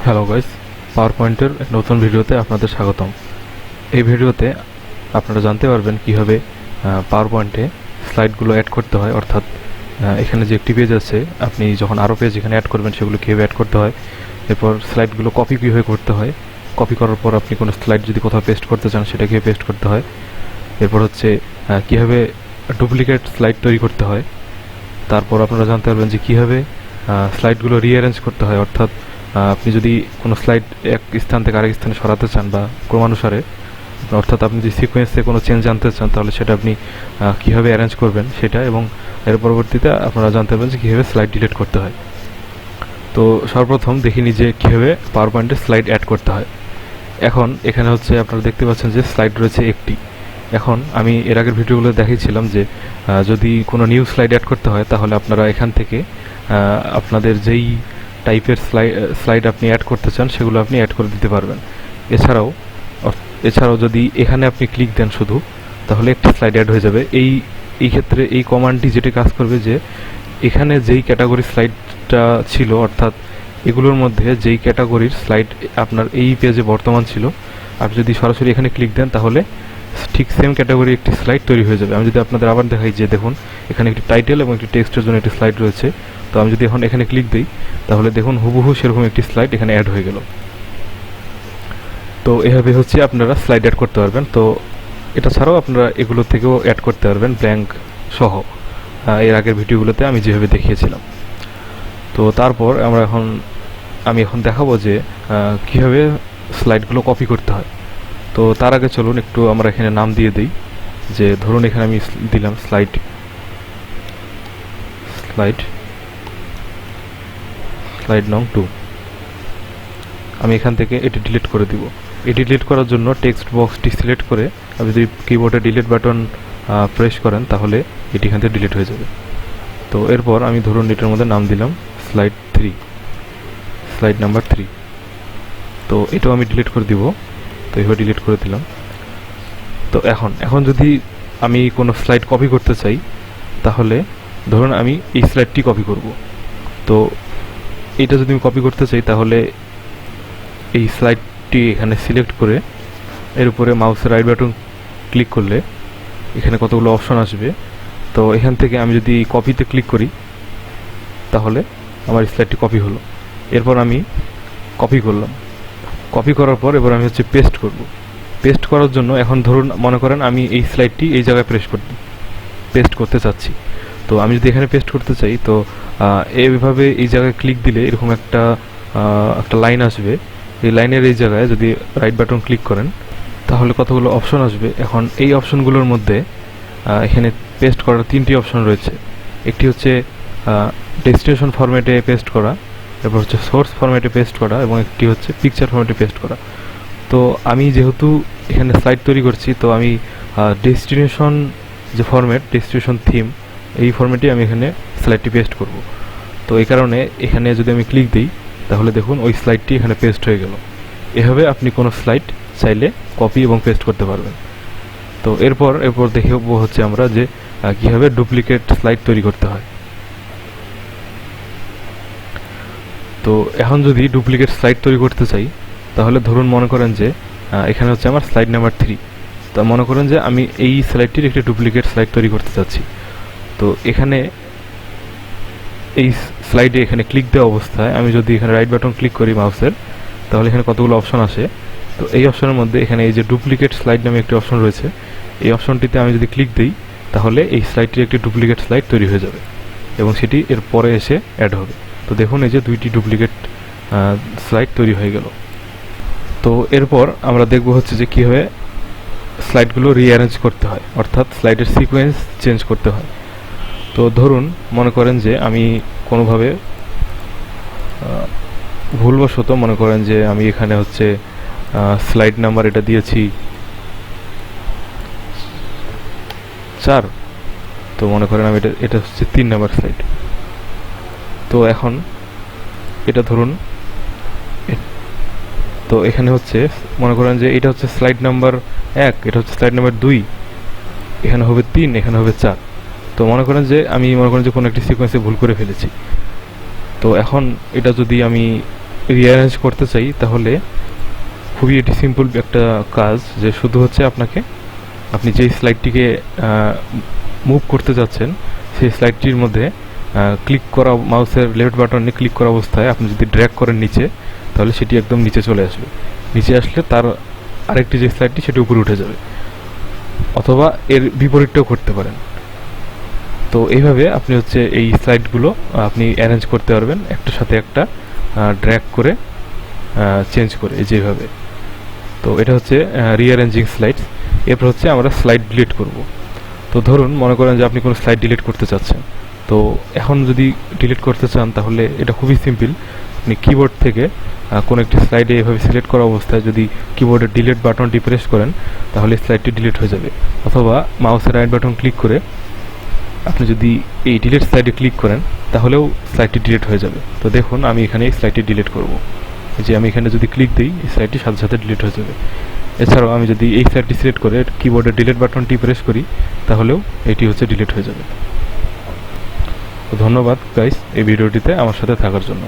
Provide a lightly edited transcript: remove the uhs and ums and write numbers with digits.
Hello guys, পাওয়ারপয়েন্টের নতুন ভিডিওতে আপনাদের স্বাগতম। এই ভিডিওতে আপনারা জানতে পারবেন কিভাবে পাওয়ারপয়েন্টে স্লাইডগুলো অ্যাড করতে হয়, অর্থাৎ এখানে যে একটি পেজ আছে আপনি যখন আরও পেজ এখানে অ্যাড করবেন সেগুলো কীভাবে অ্যাড করতে হয়, এরপর স্লাইডগুলো কপি কীভাবে করতে হয়, কপি করার পর আপনি কোনো স্লাইড যদি কোথাও পেস্ট করতে চান সেটা কীভাবে পেস্ট করতে হয়, এরপর হচ্ছে কীভাবে ডুপ্লিকেট স্লাইড তৈরি করতে হয়, তারপর আপনারা জানতে পারবেন যে কীভাবে স্লাইডগুলো রিঅ্যারেঞ্জ করতে হয়, অর্থাৎ আপনি যদি কোনো স্লাইড এক স্থান থেকে আরেক স্থানে সরাতে চান বা ক্রমানুসারে, অর্থাৎ আপনি যদি সিকোয়েন্সে কোনো চেঞ্জ আনতে চান তাহলে সেটা আপনি কীভাবে অ্যারেঞ্জ করবেন সেটা, এবং এর পরবর্তীতে আপনারা জানতে পারবেন যে কীভাবে স্লাইড ডিলিট করতে হয়। তো সর্বপ্রথম দেখিনি যে কীভাবে পাওয়ার পয়েন্টে স্লাইড অ্যাড করতে হয়। এখন এখানে হচ্ছে আপনারা দেখতে পাচ্ছেন যে স্লাইড রয়েছে একটি। এখন আমি এর আগের ভিডিওগুলো দেখিয়েছিলাম যে যদি কোনো নিউ স্লাইড অ্যাড করতে হয় তাহলে আপনারা এখান থেকে আপনাদের যেই টাইপের স্লাইড আপনি অ্যাড করতে চান সেগুলো আপনি অ্যাড করে দিতে পারবেন। এছাড়াও যদি এখানে আপনি ক্লিক দেন শুধু, তাহলে একটি স্লাইড অ্যাড হয়ে যাবে। এই ক্ষেত্রে এই কমান্ডটি যেটি কাজ করবে যে এখানে যেই ক্যাটাগরি স্লাইডটা ছিল, অর্থাৎ এগুলোর মধ্যে যেই ক্যাটাগরির স্লাইড আপনার এই পেজে বর্তমান ছিল, আপনি যদি সরাসরি এখানে ক্লিক দেন তাহলে ঠিক সেম ক্যাটাগরি একটি স্লাইড তৈরি হয়ে যাবে। আমি যদি আপনাদের আবার দেখাই যে দেখুন এখানে একটি টাইটেল এবং একটি টেক্সটের জন্য একটি স্লাইড রয়েছে। তো আমি যদি এখন এখানে ক্লিক দিই তাহলে দেখুন হুবহু সেরকম একটি স্লাইড এখানে অ্যাড হয়ে গেল। তো এভাবে হচ্ছে আপনারা স্লাইড অ্যাড করতে পারবেন। তো এটা ছাড়াও আপনারা এগুলো থেকেও অ্যাড করতে পারবেন ব্ল্যাঙ্ক সহ, এর আগের ভিডিওগুলোতে আমি যেভাবে দেখিয়েছিলাম। তো তারপর আমি এখন দেখাবো যে কীভাবে স্লাইডগুলো কপি করতে হয়। তো তার আগে চলুন একটু আমরা এখানে নাম দিয়ে দিই, যে ধরুন এখানে আমি দিলাম স্লাইড নং 2। আমি এখান থেকে এটি ডিলিট করে দিব। এটি ডিলিট করার জন্য টেক্সট বক্সটি সিলেক্ট করে আপনি যদি কিবোর্ডে ডিলিট বাটন প্রেস করেন তাহলে এটি এখান থেকে ডিলিট হয়ে যাবে। তো এরপর আমি ধরুন এটার মধ্যে নাম দিলাম স্লাইড নাম্বার 3। তো এটাও আমি ডিলিট করে দিব। তো এইভাবে ডিলিট করে দিলাম। তো এখন যদি আমি কোনো স্লাইড কপি করতে চাই তাহলে ধরুন আমি এই স্লাইডটি কপি করব। তো এটা যদি আমি কপি করতে চাই তাহলে এই স্লাইডটি এখানে সিলেক্ট করে এর উপরে মাউসের রাইট বাটন ক্লিক করলে এখানে কতগুলো অপশন আসবে। তো এখান থেকে আমি যদি কপিতে ক্লিক করি তাহলে আমার স্লাইডটি কপি হলো। এরপর আমি কপি করলাম। কপি করার পর এবার আমি হচ্ছে পেস্ট করব। পেস্ট করার জন্য এখন ধরুন মনে করেন আমি এই স্লাইডটি এই জায়গায় পেস্ট করতে চাচ্ছি। তো আমি যদি এখানে পেস্ট করতে চাই তো এইভাবে এই জায়গায় ক্লিক দিলে এরকম একটা লাইন আসবে। এই লাইনের এই জায়গায় যদি রাইট বাটন ক্লিক করেন তাহলে কতগুলো অপশন আসবে। এখন এই অপশনগুলোর মধ্যে এখানে পেস্ট করার 3টি অপশন রয়েছে। একটি হচ্ছে ডেস্টিনেশন ফরম্যাটে পেস্ট করা, এরপর হচ্ছে সোর্স ফরম্যাটে পেস্ট করা, এবং একটি হচ্ছে পিকচার ফরম্যাটে পেস্ট করা। তো আমি যেহেতু এখানে স্লাইড তৈরি করছি তো আমি ডেস্টিনেশন যে ফরম্যাট, ডেস্টিনেশন থিম, এই ফরম্যাটে আমি এখানে স্লাইডটি পেস্ট করব। তো এই কারণে এখানে যদি আমি ক্লিক দিই তাহলে দেখুন ওই স্লাইডটি এখানে পেস্ট হয়ে গেল। এভাবে আপনি কোনো স্লাইড চাইলে কপি এবং পেস্ট করতে পারবেন। তো এরপর দেখব হচ্ছে আমরা যে কীভাবে ডুপ্লিকেট স্লাইড তৈরি করতে হয়। তো এখন যদি ডুপ্লিকেট স্লাইড তৈরি করতে চাই তাহলে ধরুন মনে করেন যে এখানে হচ্ছে আমার স্লাইড নাম্বার 3। তো মনে করেন যে আমি এই স্লাইডটির একটি ডুপ্লিকেট স্লাইড তৈরি করতে চাচ্ছি। তো এখানে এই স্লাইডে এখানে ক্লিক দেওয়া অবস্থায় আমি যদি এখানে রাইট বাটন ক্লিক করি মাউসের তাহলে এখানে কতগুলো অপশন আসে। তো এই অপশনের মধ্যে এখানে এই যে ডুপ্লিকেট স্লাইড নামে একটি অপশন রয়েছে, এই অপশনটিতে আমি যদি ক্লিক দিই তাহলে এই স্লাইডটির একটি ডুপ্লিকেট স্লাইড তৈরি হয়ে যাবে এবং সেটি এর পরে এসে অ্যাড হবে। তো দেখুন এই যে 2টি ডুপ্লিকেট স্লাইড তৈরি হয়ে গেল। তো এরপর আমরা দেখব হচ্ছে যে কীভাবে স্লাইডগুলো রিঅ্যারেঞ্জ করতে হয়, অর্থাৎ স্লাইডের সিকোয়েন্স চেঞ্জ করতে হয়। তো ধরুন মনে করেন যে আমি কোনোভাবে ভুলবশত মনে করেন যে আমি এখানে হচ্ছে স্লাইড নাম্বার এটা দিয়েছি 4। তো মনে করেন আমি এটা হচ্ছে 3 নাম্বার স্লাইড। তো এখন এটা ধরুন, তো এখানে হচ্ছে মনে করেন যে এটা হচ্ছে স্লাইড নাম্বার 1, এটা হচ্ছে স্লাইড নাম্বার 2, এখানে হবে 3, এখানে হবে 4। তো মনে করেন যে কোনো একটি সিকোয়েন্সে ভুল করে ফেলেছি। তো এখন এটা যদি আমি রিঅ্যারেঞ্জ করতে চাই তাহলে খুবই এটি সিম্পল একটা কাজ, যে শুধু হচ্ছে আপনাকে আপনি যেই স্লাইডটিকে মুভ করতে যাচ্ছেন সেই স্লাইডটির মধ্যে ক্লিক করা, মাউসের লেফট বাটনে ক্লিক করা অবস্থায় আপনি যদি ড্র্যাগ করেন নিচে, তাহলে সেটি একদম নিচে চলে আসবে। নিচে আসলে তার আরেকটি যে স্লাইডটি সেটি উপরে উঠে যাবে, অথবা এর বিপরীতটাও করতে পারেন। তো এইভাবে আপনি হচ্ছে এই স্লাইডগুলো আপনি অ্যারেঞ্জ করতে পারবেন একটার সাথে একটা ড্র্যাগ করে চেঞ্জ করে, যেভাবে। তো এটা হচ্ছে রিঅ্যারেঞ্জিং স্লাইডস। এরপর হচ্ছে আমরা স্লাইড ডিলিট করব। তো ধরুন মনে করেন যে আপনি কোনো স্লাইড ডিলিট করতে চাচ্ছেন। তো এখন যদি ডিলিট করতে চান তাহলে এটা খুবই সিম্পল। আপনি কিবোর্ড থেকে কোনো একটি স্লাইডে এভাবে সিলেক্ট করা অবস্থায় যদি কিবোর্ডের ডিলিট বাটনটি প্রেস করেন তাহলে স্লাইডটি ডিলিট হয়ে যাবে, অথবা মাউসের রাইট বাটন ক্লিক করে আপনি যদি এই ডিলিট স্লাইডে ক্লিক করেন তাহলেও স্লাইডটি ডিলিট হয়ে যাবে। তো দেখুন আমি এখানে এই স্লাইডটি ডিলিট করব, যে আমি এখানে যদি ক্লিক দিই এই স্লাইডটি সাথে সাথে ডিলিট হয়ে যাবে। এছাড়াও আমি যদি এই স্লাইডটি সিলেক্ট করে কিবোর্ডের ডিলিট বাটনটি প্রেস করি তাহলেও এটি হচ্ছে ডিলিট হয়ে যাবে। তো ধন্যবাদ গাইস এই ভিডিওটিতে আমার সাথে থাকার জন্য।